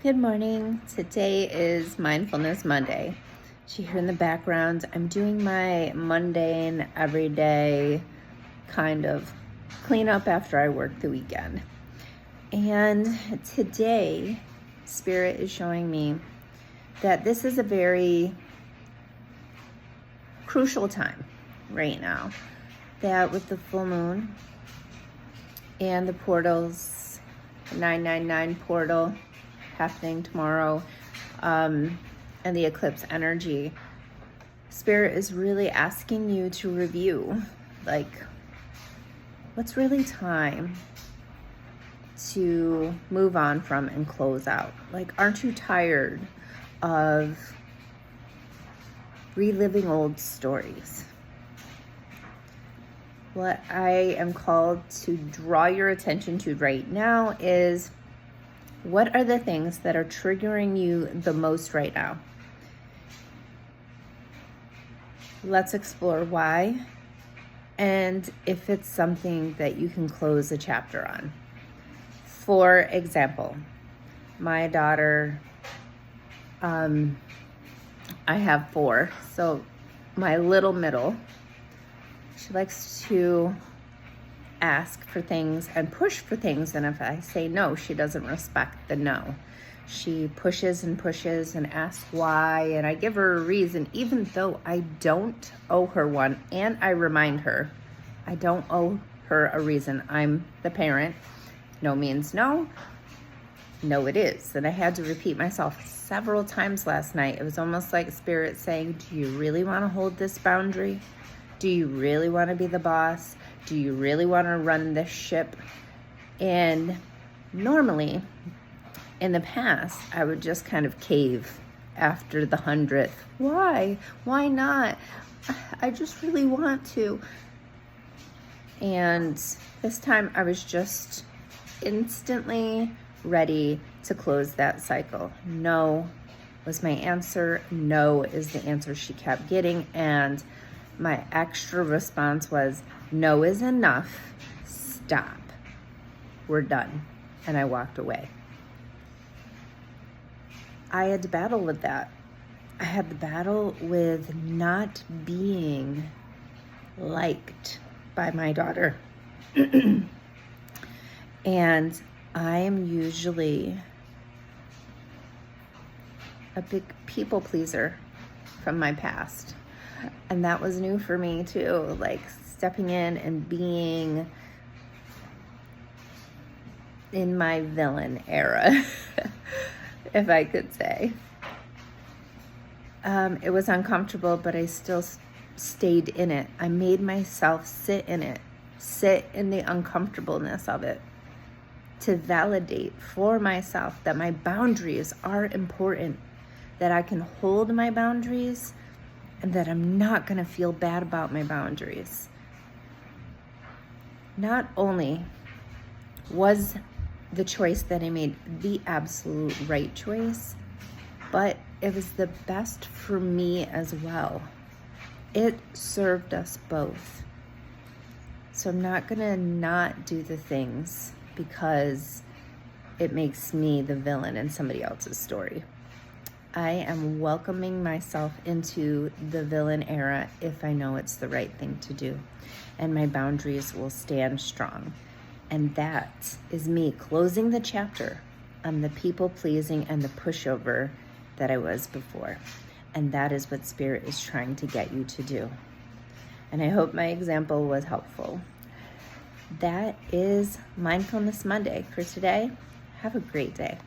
Good morning. Today is Mindfulness Monday. So you hear in the background, I'm doing my mundane, everyday kind of cleanup after I work the weekend. And today, Spirit is showing me that this is a very crucial time right now. That with the full moon and the portals, the 999 portal, happening tomorrow, and the eclipse energy, Spirit is really asking you to review, like, what's really time to move on from and close out? Like, aren't you tired of reliving old stories? What I am called to draw your attention to right now is, what are the things that are triggering you the most right now? Let's explore why, and if it's something that you can close a chapter on. For example, my daughter, I have 4, so my little middle, she likes to ask for things and push for things, and if I say no, she doesn't respect the no. She pushes and pushes and asks why, and I give her a reason, even though I don't owe her one, and I remind her I don't owe her a reason. I'm the parent. No means no. No, it is. And I had to repeat myself several times last night. It was almost like Spirit saying, do you really want to hold this boundary? Do you really want to be the boss? Do you really want to run this ship? And normally, in the past, I would just kind of cave after the 100th. Why? Why not? I just really want to. And this time, I was just instantly ready to close that cycle. No was my answer. No is the answer she kept getting. And my extra response was, no is enough. Stop. We're done. And I walked away. I had to battle with that. I had to battle with not being liked by my daughter. And I am usually a big people pleaser from my past. And that was new for me too, like stepping in and being in my villain era, if I could say. It was uncomfortable, but I still stayed in it. I made myself sit in it, sit in the uncomfortableness of it, to validate for myself that my boundaries are important, that I can hold my boundaries, and that I'm not going to feel bad about my boundaries. Not only was the choice that I made the absolute right choice, but it was the best for me as well. It served us both. So I'm not going to not do the things because it makes me the villain in somebody else's story. I am welcoming myself into the villain era if I know it's the right thing to do. And my boundaries will stand strong. And that is me closing the chapter on the people pleasing and the pushover that I was before. And that is what Spirit is trying to get you to do. And I hope my example was helpful. That is Mindfulness Monday for today. Have a great day.